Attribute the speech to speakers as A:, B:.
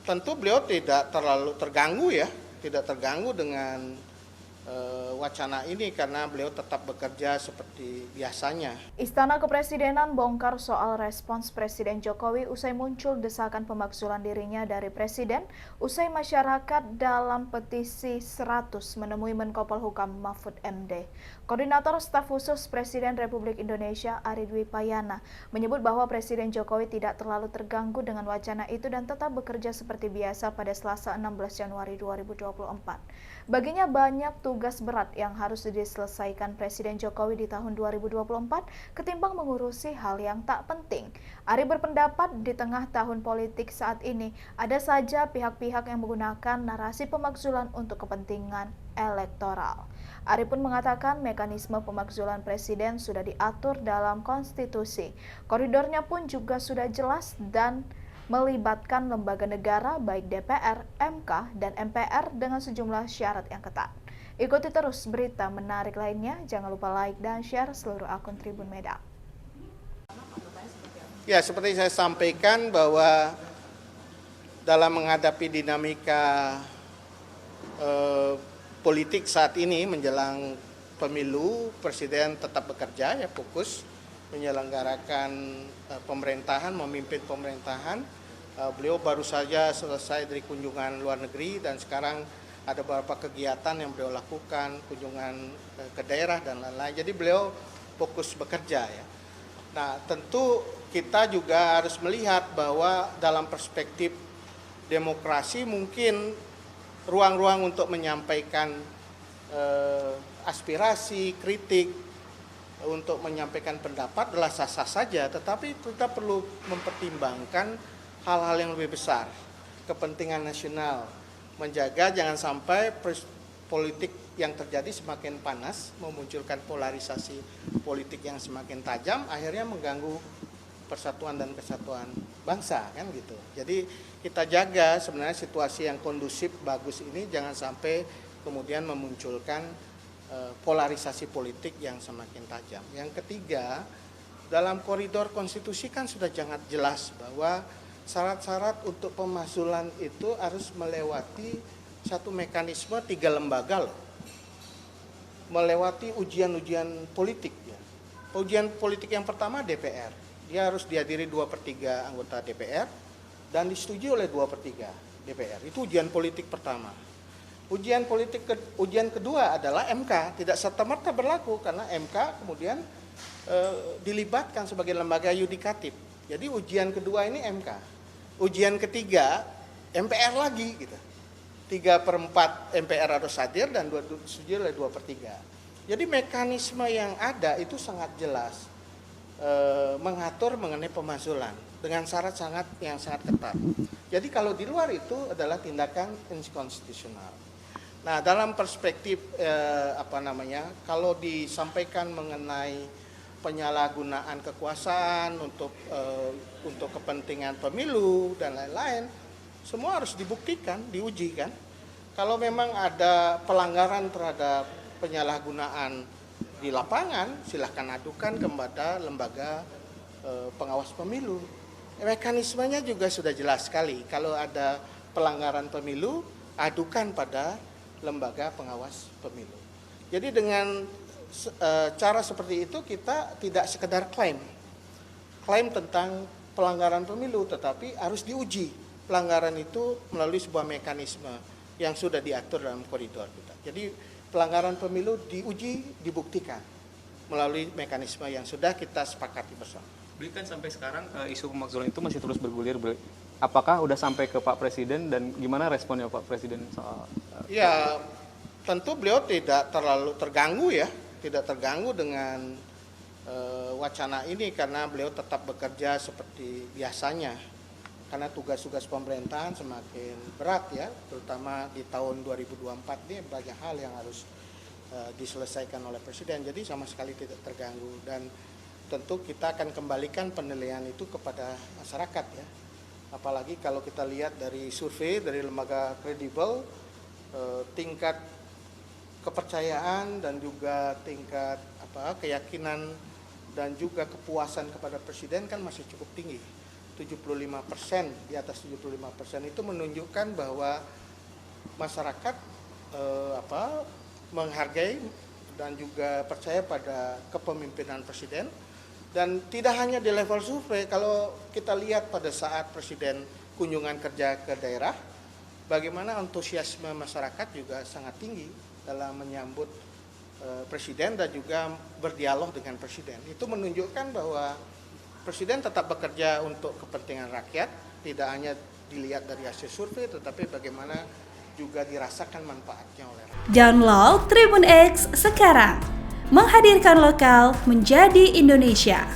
A: tentu beliau tidak terlalu terganggu ya, tidak terganggu dengan wacana ini karena beliau tetap bekerja seperti biasanya.
B: Istana Kepresidenan bongkar soal respons Presiden Jokowi usai muncul desakan pemakzulan dirinya dari Presiden usai masyarakat dalam petisi 100 menemui Menko Polhukam Mahfud MD. Koordinator Staf Khusus Presiden Republik Indonesia Ari Dwi Payana menyebut bahwa Presiden Jokowi tidak terlalu terganggu dengan wacana itu dan tetap bekerja seperti biasa pada Selasa 16 Januari 2024. Baginya banyak tugas berat yang harus diselesaikan Presiden Jokowi di tahun 2024 ketimbang mengurusi hal yang tak penting. Ari berpendapat di tengah tahun politik saat ini ada saja pihak-pihak yang menggunakan narasi pemakzulan untuk kepentingan elektoral. Ari pun mengatakan mekanisme pemakzulan presiden sudah diatur dalam konstitusi. Koridornya pun juga sudah jelas dan melibatkan lembaga negara baik DPR, MK, dan MPR dengan sejumlah syarat yang ketat. Ikuti terus berita menarik lainnya, jangan lupa like dan share seluruh akun Tribun Medan.
A: Ya, seperti saya sampaikan bahwa dalam menghadapi dinamika politik saat ini menjelang pemilu, Presiden tetap bekerja ya, fokus menyelenggarakan pemerintahan, memimpin pemerintahan. Beliau baru saja selesai dari kunjungan luar negeri dan sekarang ada beberapa kegiatan yang beliau lakukan, kunjungan ke daerah dan lain-lain. Jadi beliau fokus bekerja ya. Nah, tentu kita juga harus melihat bahwa dalam perspektif demokrasi mungkin ruang-ruang untuk menyampaikan aspirasi, kritik, untuk menyampaikan pendapat adalah sah-sah saja, tetapi kita perlu mempertimbangkan hal-hal yang lebih besar, kepentingan nasional, menjaga jangan sampai politik yang terjadi semakin panas, memunculkan polarisasi politik yang semakin tajam, akhirnya mengganggu persatuan dan kesatuan bangsa, kan gitu. Jadi kita jaga sebenarnya situasi yang kondusif, bagus ini jangan sampai kemudian memunculkan polarisasi politik yang semakin tajam. Yang ketiga, dalam koridor konstitusi kan sudah sangat jelas bahwa syarat-syarat untuk pemakzulan itu harus melewati satu mekanisme 3 lembaga loh. Melewati ujian-ujian politik ya. Ujian politik yang pertama DPR. Dia harus dihadiri 2/3 anggota DPR dan disetujui oleh 2/3 DPR. Itu ujian politik pertama. Ujian kedua adalah MK, tidak serta-merta berlaku karena MK kemudian dilibatkan sebagai lembaga yudikatif. Jadi ujian kedua ini MK. Ujian ketiga MPR lagi gitu. 3/4 MPR harus hadir dan disetujui oleh 2/3. Jadi mekanisme yang ada itu sangat jelas mengatur mengenai pemakzulan dengan syarat yang sangat ketat. Jadi kalau di luar itu adalah tindakan inkonstitusional. Nah, dalam perspektif kalau disampaikan mengenai penyalahgunaan kekuasaan untuk kepentingan pemilu dan lain-lain, semua harus dibuktikan, diuji kan. Kalau memang ada pelanggaran terhadap penyalahgunaan di lapangan, silahkan adukan kepada lembaga pengawas pemilu. Mekanismenya juga sudah jelas sekali. Kalau ada pelanggaran pemilu, adukan pada lembaga pengawas pemilu. Jadi dengan cara seperti itu kita tidak sekedar klaim tentang pelanggaran pemilu, tetapi harus diuji pelanggaran itu melalui sebuah mekanisme yang sudah diatur dalam koridor kita. Jadi pelanggaran pemilu diuji, dibuktikan melalui mekanisme yang sudah kita sepakati bersama.
C: Kan sampai sekarang isu pemakzulan itu masih terus bergulir. Apakah udah sampai ke Pak Presiden dan gimana responnya Pak Presiden soal?
A: Ya, tentu beliau tidak terlalu terganggu ya, tidak terganggu dengan wacana ini karena beliau tetap bekerja seperti biasanya. Karena tugas-tugas pemerintahan semakin berat ya, terutama di tahun 2024 ini banyak hal yang harus diselesaikan oleh Presiden. Jadi sama sekali tidak terganggu dan tentu kita akan kembalikan penilaian itu kepada masyarakat ya. Apalagi kalau kita lihat dari survei dari lembaga kredibel, tingkat kepercayaan dan juga tingkat keyakinan dan juga kepuasan kepada Presiden kan masih cukup tinggi. 75%, di atas 75% itu menunjukkan bahwa masyarakat menghargai dan juga percaya pada kepemimpinan presiden. Dan tidak hanya di level survei, kalau kita lihat pada saat presiden kunjungan kerja ke daerah, bagaimana antusiasme masyarakat juga sangat tinggi dalam menyambut presiden dan juga berdialog dengan presiden. Itu menunjukkan bahwa presiden tetap bekerja untuk kepentingan rakyat, tidak hanya dilihat dari hasil survei, tetapi bagaimana juga dirasakan manfaatnya oleh rakyat.
D: Download Tribun X sekarang, menghadirkan lokal menjadi Indonesia.